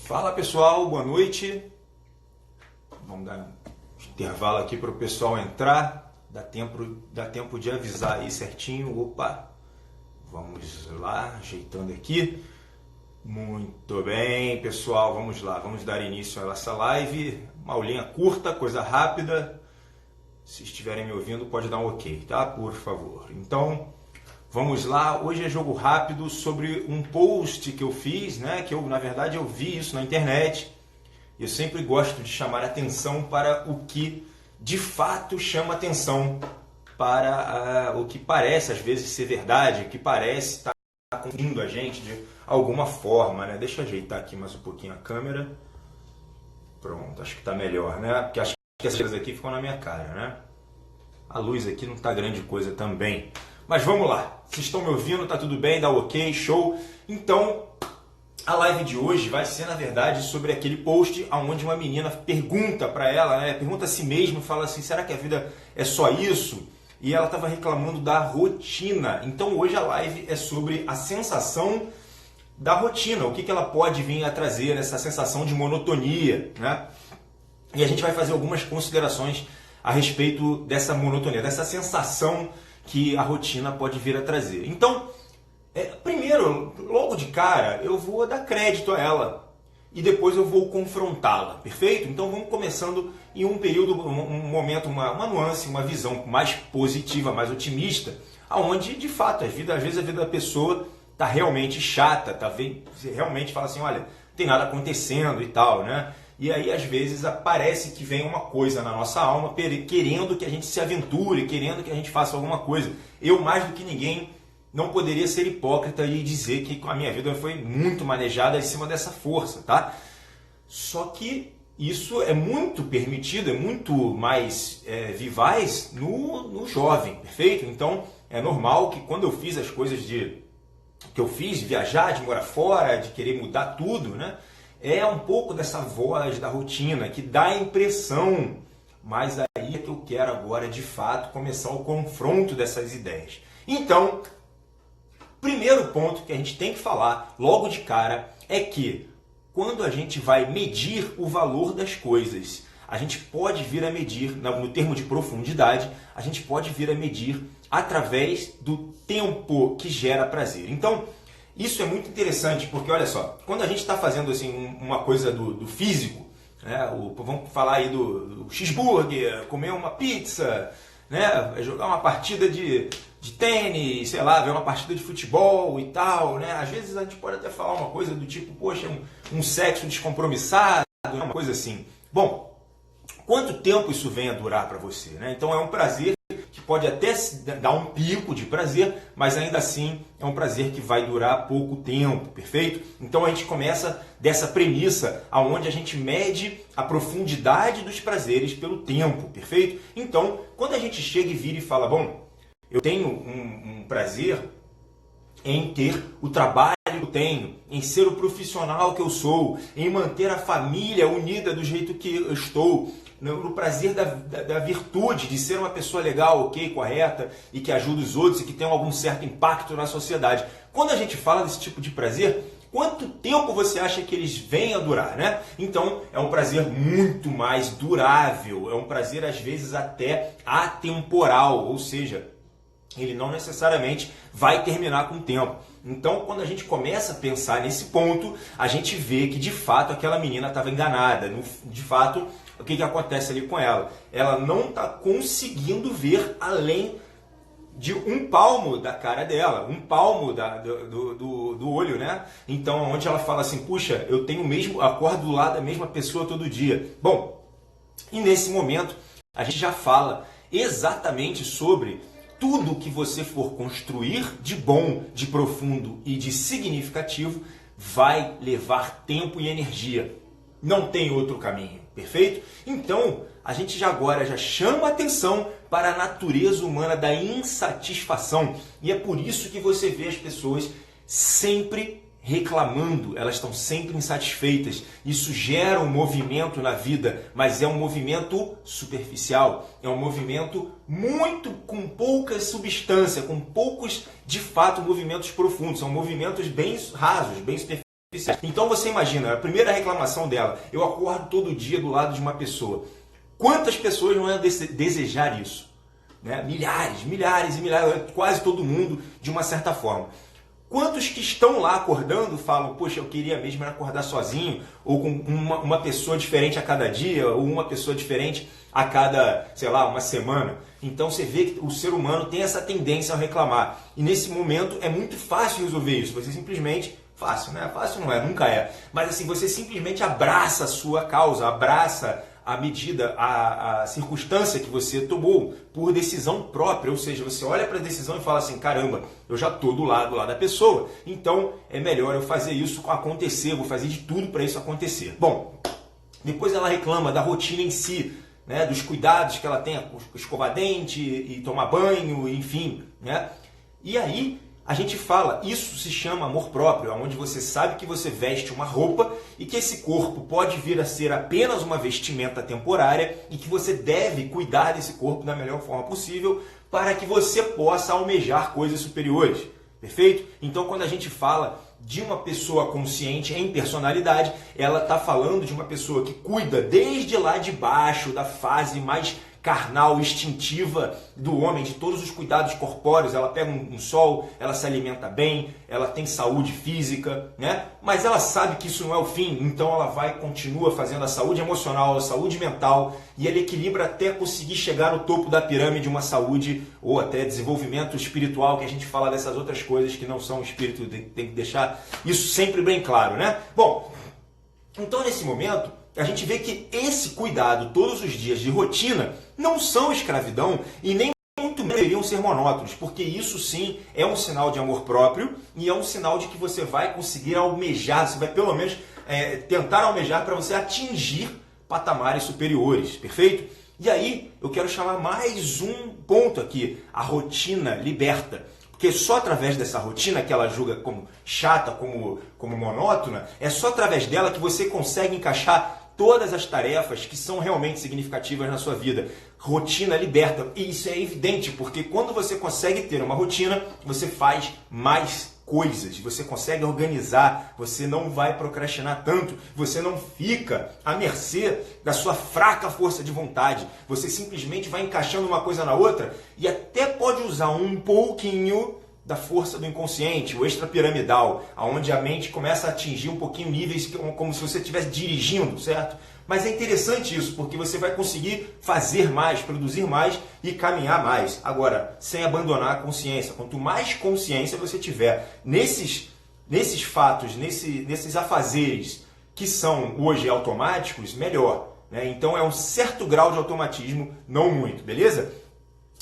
Fala pessoal, boa noite. Vamos dar um intervalo aqui para o pessoal entrar. Dá tempo de avisar aí certinho. Opa, vamos lá, ajeitando aqui. Muito bem, pessoal, vamos lá. Vamos dar início a essa live. Uma aulinha curta, coisa rápida. Se estiverem me ouvindo, pode dar um ok, tá? Por favor. Então, vamos lá. Hoje é jogo rápido sobre um post que eu fiz, né? Que na verdade, eu vi isso na internet. Eu sempre gosto de chamar atenção para o que de fato chama atenção, para o que parece às vezes ser verdade, o que parece estar confundindo a gente de alguma forma, né? Deixa eu ajeitar aqui mais um pouquinho a câmera. Pronto, acho que está melhor, né? Porque acho que essas coisas aqui ficam na minha cara, né? A luz aqui não está grande coisa também. Mas vamos lá. Vocês estão me ouvindo? Tá tudo bem? Dá ok? Show? Então, a live de hoje vai ser, na verdade, sobre aquele post onde uma menina pergunta para ela, né? Pergunta a si mesma, fala assim, será que a vida é só isso? E ela estava reclamando da rotina. Então, hoje a live é sobre a sensação da rotina. O que ela pode vir a trazer, essa sensação de monotonia, né? E a gente vai fazer algumas considerações a respeito dessa monotonia, dessa sensação que a rotina pode vir a trazer. Então, primeiro, logo de cara, eu vou dar crédito a ela e depois eu vou confrontá-la, perfeito? Então vamos começando em um período, um momento, uma nuance, uma visão mais positiva, mais otimista, aonde de fato, às vezes a vida da pessoa está realmente chata, você realmente fala assim, olha, não tem nada acontecendo e tal, né? E aí, às vezes, parece que vem uma coisa na nossa alma querendo que a gente se aventure, querendo que a gente faça alguma coisa. Eu, mais do que ninguém, não poderia ser hipócrita e dizer que a minha vida foi muito manejada em cima dessa força, tá? Só que isso é muito permitido, é muito mais vivaz no jovem, perfeito? Então, é normal que quando eu fiz as coisas que eu fiz, de viajar, de morar fora, de querer mudar tudo, né? É um pouco dessa voz da rotina que dá a impressão, mas aí é que eu quero agora, de fato, começar o confronto dessas ideias. Então, primeiro ponto que a gente tem que falar logo de cara é que quando a gente vai medir o valor das coisas, a gente pode vir a medir, no termo de profundidade, a gente pode vir a medir através do tempo que gera prazer. Então, isso é muito interessante, porque olha só, quando a gente está fazendo assim, uma coisa do físico, né, vamos falar aí do cheeseburger, comer uma pizza, né, jogar uma partida de tênis, sei lá, ver uma partida de futebol e tal, né? Às vezes a gente pode até falar uma coisa do tipo, poxa, um sexo descompromissado, uma coisa assim. Bom, quanto tempo isso vem a durar para você, né? Então é um prazer que pode até dar um pico de prazer, mas ainda assim é um prazer que vai durar pouco tempo, perfeito? Então a gente começa dessa premissa, aonde a gente mede a profundidade dos prazeres pelo tempo, perfeito? Então, quando a gente chega e vira e fala, bom, eu tenho um prazer em ter o trabalho que eu tenho, em ser o profissional que eu sou, em manter a família unida do jeito que eu estou, no prazer da virtude de ser uma pessoa legal, ok, correta, e que ajuda os outros e que tem algum certo impacto na sociedade. Quando a gente fala desse tipo de prazer, quanto tempo você acha que eles vêm a durar, né? Então, é um prazer muito mais durável, é um prazer às vezes até atemporal, ou seja, ele não necessariamente vai terminar com o tempo. Então, quando a gente começa a pensar nesse ponto, a gente vê que de fato aquela menina estava enganada. De fato, o que acontece ali com ela? Ela não está conseguindo ver além de um palmo da cara dela, um palmo do olho, né? Então, onde ela fala assim, puxa, eu tenho acordo do lado da mesma pessoa todo dia. Bom, e nesse momento, a gente já fala exatamente sobre tudo que você for construir de bom, de profundo e de significativo vai levar tempo e energia. Não tem outro caminho, perfeito? Então, a gente agora já chama atenção para a natureza humana da insatisfação. E é por isso que você vê as pessoas sempre reclamando, elas estão sempre insatisfeitas. Isso gera um movimento na vida, mas é um movimento superficial, é um movimento com pouca substância, com poucos, de fato, movimentos profundos. São movimentos bem rasos, bem superficiais. Então você imagina, a primeira reclamação dela, eu acordo todo dia do lado de uma pessoa. Quantas pessoas não iam desejar isso? Né? Milhares, milhares e milhares, quase todo mundo de uma certa forma. Quantos que estão lá acordando falam, poxa, eu queria mesmo acordar sozinho, ou com uma pessoa diferente a cada dia, ou uma pessoa diferente a cada, sei lá, uma semana. Então você vê que o ser humano tem essa tendência a reclamar. E nesse momento é muito fácil resolver isso. Você simplesmente, fácil, né? Fácil não é, nunca é. Mas assim, você simplesmente abraça a sua causa, abraça a medida, a circunstância que você tomou por decisão própria, ou seja, você olha para a decisão e fala assim, caramba, eu já estou do lado lá da pessoa, então é melhor eu fazer isso acontecer, eu vou fazer de tudo para isso acontecer. Bom, depois ela reclama da rotina em si, né, dos cuidados que ela tem, escovar dente e tomar banho, enfim, né? E aí a gente fala, isso se chama amor próprio, onde você sabe que você veste uma roupa e que esse corpo pode vir a ser apenas uma vestimenta temporária e que você deve cuidar desse corpo da melhor forma possível para que você possa almejar coisas superiores. Perfeito? Então, quando a gente fala de uma pessoa consciente em personalidade, ela está falando de uma pessoa que cuida desde lá de baixo, da fase mais carnal, instintiva do homem, de todos os cuidados corpóreos. Ela pega um sol, ela se alimenta bem, ela tem saúde física, né? Mas ela sabe que isso não é o fim, então ela continua fazendo a saúde emocional, a saúde mental, e ela equilibra até conseguir chegar no topo da pirâmide, uma saúde ou até desenvolvimento espiritual, que a gente fala dessas outras coisas que não são espírito, tem que deixar isso sempre bem claro, né? Bom, então nesse momento, a gente vê que esse cuidado todos os dias de rotina não são escravidão e nem muito menos deveriam ser monótonos, porque isso sim é um sinal de amor próprio e é um sinal de que você vai conseguir almejar, você vai pelo menos tentar almejar para você atingir patamares superiores, perfeito? E aí eu quero chamar mais um ponto aqui, a rotina liberta. Porque só através dessa rotina que ela julga como chata, como monótona, é só através dela que você consegue encaixar todas as tarefas que são realmente significativas na sua vida. Rotina liberta. E isso é evidente, porque quando você consegue ter uma rotina, você faz mais coisas, você consegue organizar, você não vai procrastinar tanto, você não fica à mercê da sua fraca força de vontade. Você simplesmente vai encaixando uma coisa na outra e até pode usar um pouquinho da força do inconsciente, o extrapiramidal, onde a mente começa a atingir um pouquinho níveis como se você estivesse dirigindo, certo? Mas é interessante isso, porque você vai conseguir fazer mais, produzir mais e caminhar mais. Agora, sem abandonar a consciência. Quanto mais consciência você tiver nesses fatos, nesses afazeres que são hoje automáticos, melhor, né? Então é um certo grau de automatismo, não muito, beleza?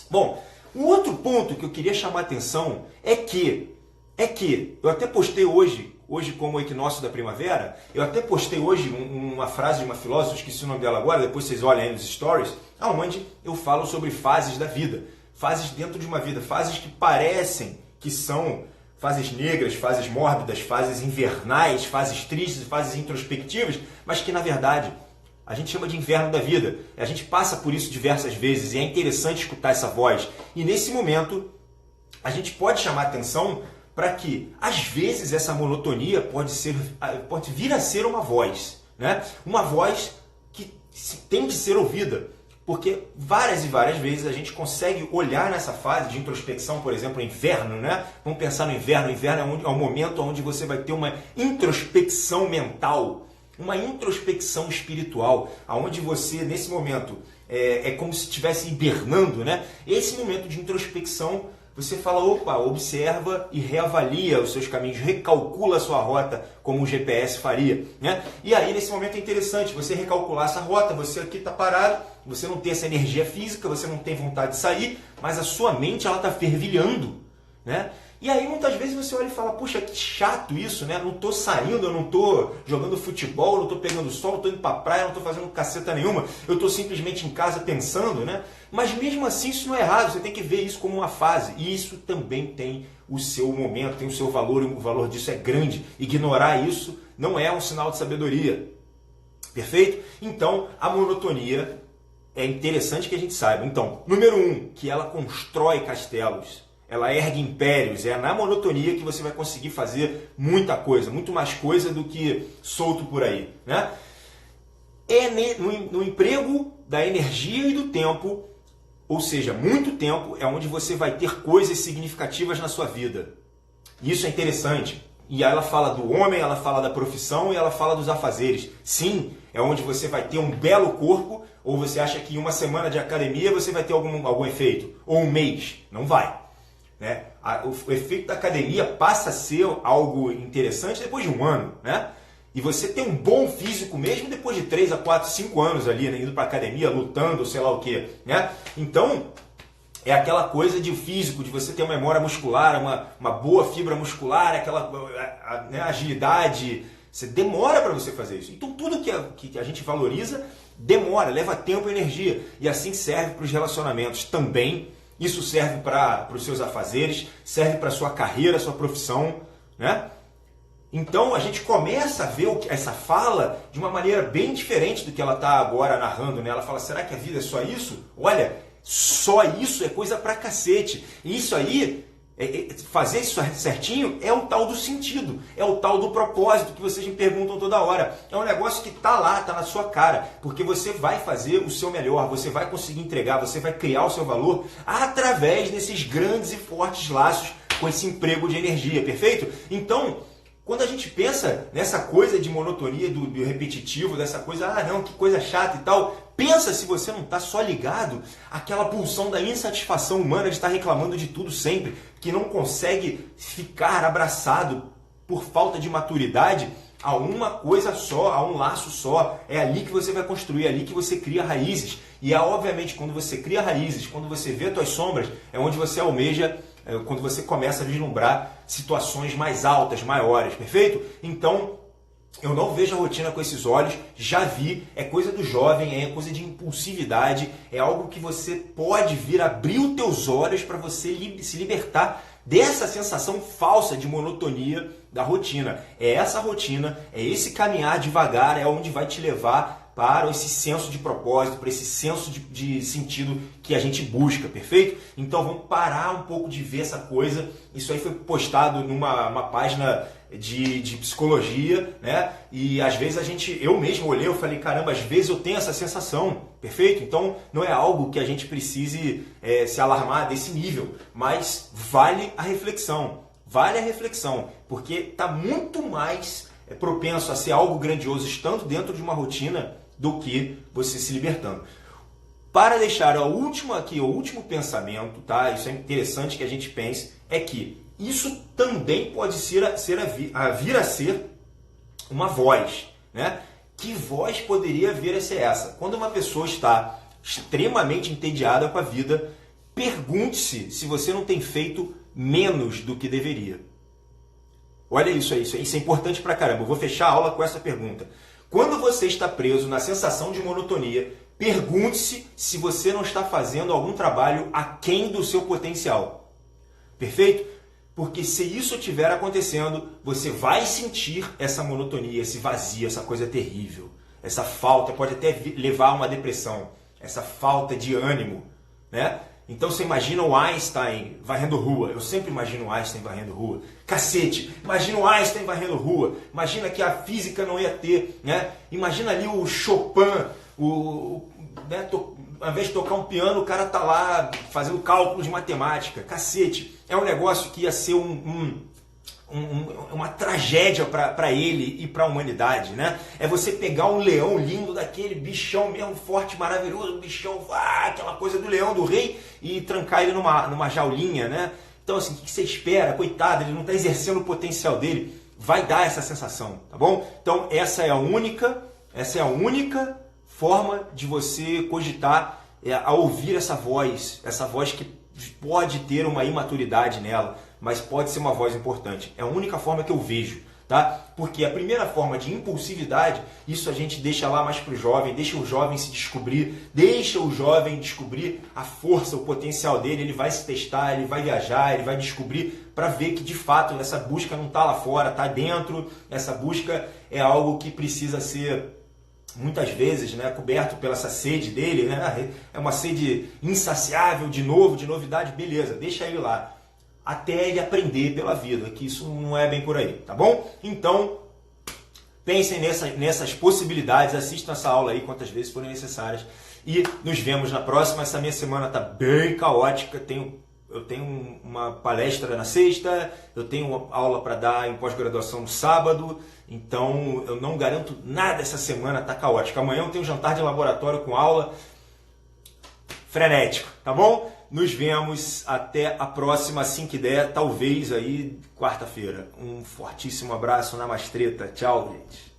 Bom, um outro ponto que eu queria chamar a atenção é que eu até postei hoje como o equinócio da primavera, eu até postei hoje uma frase de uma filósofa, esqueci o nome dela agora, depois vocês olhem aí nos stories, onde eu falo sobre fases da vida, fases dentro de uma vida, fases que parecem que são fases negras, fases mórbidas, fases invernais, fases tristes, fases introspectivas, mas que na verdade a gente chama de inverno da vida. A gente passa por isso diversas vezes e é interessante escutar essa voz. E nesse momento, a gente pode chamar atenção para que, às vezes, essa monotonia pode vir a ser uma voz, né? Uma voz que tem de ser ouvida. Porque várias e várias vezes a gente consegue olhar nessa fase de introspecção, por exemplo, inverno, né? Vamos pensar no inverno. O inverno é o momento onde você vai ter uma introspecção mental, uma introspecção espiritual, onde você, nesse momento, é como se estivesse hibernando, né? Esse momento de introspecção, você fala, opa, observa e reavalia os seus caminhos, recalcula a sua rota, como o GPS faria, né? E aí, nesse momento, é interessante você recalcular essa rota, você aqui está parado, você não tem essa energia física, você não tem vontade de sair, mas a sua mente está fervilhando, né? E aí, muitas vezes, você olha e fala, puxa, que chato isso, né? Não estou saindo, eu não estou jogando futebol, não estou pegando sol, não estou indo para a praia, não estou fazendo caceta nenhuma, eu estou simplesmente em casa pensando, né? Mas mesmo assim, isso não é errado, você tem que ver isso como uma fase. E isso também tem o seu momento, tem o seu valor, e o valor disso é grande. Ignorar isso não é um sinal de sabedoria. Perfeito? Então, a monotonia é interessante que a gente saiba. Então, número 1, que ela constrói castelos. ela ergue impérios. É na monotonia que você vai conseguir fazer muita coisa, muito mais coisa do que solto por aí, né? É no emprego da energia e do tempo, ou seja, muito tempo, é onde você vai ter coisas significativas na sua vida. Isso é interessante. E aí ela fala do homem, ela fala da profissão e ela fala dos afazeres. Sim, é onde você vai ter um belo corpo, ou você acha que em uma semana de academia você vai ter algum efeito? Ou um mês? Não vai. Né? O efeito da academia passa a ser algo interessante depois de um ano. Né? E você tem um bom físico mesmo depois de 3 a 4, 5 anos ali, né? Indo para academia, lutando, sei lá o quê. Né? Então, é aquela coisa de físico, de você ter uma memória muscular, uma boa fibra muscular, aquela né, agilidade. Você demora para você fazer isso. Então tudo que a gente valoriza demora, leva tempo e energia. E assim serve para os relacionamentos também. Isso serve para os seus afazeres, serve para a sua carreira, sua profissão. Né? Então a gente começa a ver essa fala de uma maneira bem diferente do que ela está agora narrando. Né? Ela fala, será que a vida é só isso? Olha, só isso é coisa pra cacete. E isso aí, fazer isso certinho, é o tal do sentido, é o tal do propósito que vocês me perguntam toda hora. É um negócio que tá lá, tá na sua cara, porque você vai fazer o seu melhor, você vai conseguir entregar, você vai criar o seu valor através desses grandes e fortes laços com esse emprego de energia, perfeito? Então, quando a gente pensa nessa coisa de monotonia, do repetitivo, dessa coisa, não, que coisa chata e tal, pensa se você não está só ligado àquela pulsão da insatisfação humana de estar reclamando de tudo sempre, que não consegue ficar abraçado por falta de maturidade a uma coisa só, a um laço só. É ali que você vai construir, é ali que você cria raízes. E obviamente, quando você cria raízes, quando você vê as suas sombras, é onde você almeja, quando você começa a vislumbrar situações mais altas, maiores, perfeito? Então, eu não vejo a rotina com esses olhos, já vi, é coisa do jovem, é coisa de impulsividade, é algo que você pode vir abrir os teus olhos para você se libertar dessa sensação falsa de monotonia da rotina. É essa rotina, é esse caminhar devagar, é onde vai te levar para esse senso de propósito, para esse senso de sentido que a gente busca, perfeito? Então vamos parar um pouco de ver essa coisa. Isso aí foi postado numa página de psicologia, né? E às vezes eu mesmo olhei, eu falei, caramba, às vezes eu tenho essa sensação, perfeito? Então não é algo que a gente precise se alarmar desse nível, mas vale a reflexão, porque está muito mais propenso a ser algo grandioso estando dentro de uma rotina do que você se libertando. Para deixar o último pensamento, tá? Isso é interessante que a gente pense, é que isso também pode vir a ser uma voz, né? Que voz poderia vir a ser essa? Quando uma pessoa está extremamente entediada com a vida, pergunte-se se você não tem feito menos do que deveria. Olha isso é importante pra caramba. Eu vou fechar a aula com essa pergunta. Quando você está preso na sensação de monotonia, pergunte-se se você não está fazendo algum trabalho aquém do seu potencial. Perfeito? Porque se isso estiver acontecendo, você vai sentir essa monotonia, esse vazio, essa coisa terrível. Essa falta pode até levar a uma depressão. Essa falta de ânimo, né? Então você imagina o Einstein varrendo rua. Eu sempre imagino o Einstein varrendo rua. Cacete, imagina o Einstein varrendo rua. Imagina que a física não ia ter, né? Imagina ali o Chopin, né, ao invés de tocar um piano, o cara tá lá fazendo cálculo de matemática. Cacete, é um negócio que ia ser uma tragédia para ele e para a humanidade, né? É você pegar um leão lindo daquele, bichão mesmo, forte, maravilhoso, bichão, aquela coisa do leão, do rei, e trancar ele numa jaulinha, né? Então, assim, o que você espera? Coitado, ele não está exercendo o potencial dele. Vai dar essa sensação, tá bom? Então, essa é a única forma de você cogitar a ouvir essa voz que pode ter uma imaturidade nela, mas pode ser uma voz importante. É a única forma que eu vejo, tá? Porque a primeira forma de impulsividade, isso a gente deixa lá mais para o jovem, deixa o jovem se descobrir, deixa o jovem descobrir a força, o potencial dele, ele vai se testar, ele vai viajar, ele vai descobrir para ver que de fato essa busca não está lá fora, está dentro. Essa busca é algo que precisa ser muitas vezes, né, coberto pela essa sede dele, né? É uma sede insaciável de novo, de novidade, beleza, deixa ele lá. até ele aprender pela vida, que isso não é bem por aí, tá bom? Então, pensem nessas possibilidades, assistam essa aula aí quantas vezes forem necessárias e nos vemos na próxima. Essa minha semana tá bem caótica, eu tenho uma palestra na sexta, eu tenho uma aula para dar em pós-graduação no sábado, então eu não garanto nada essa semana, tá caótica. Amanhã eu tenho um jantar de laboratório com aula frenético, tá bom? Nos vemos até a próxima, assim que der, talvez aí quarta-feira. Um fortíssimo abraço, namastreta. Tchau, gente.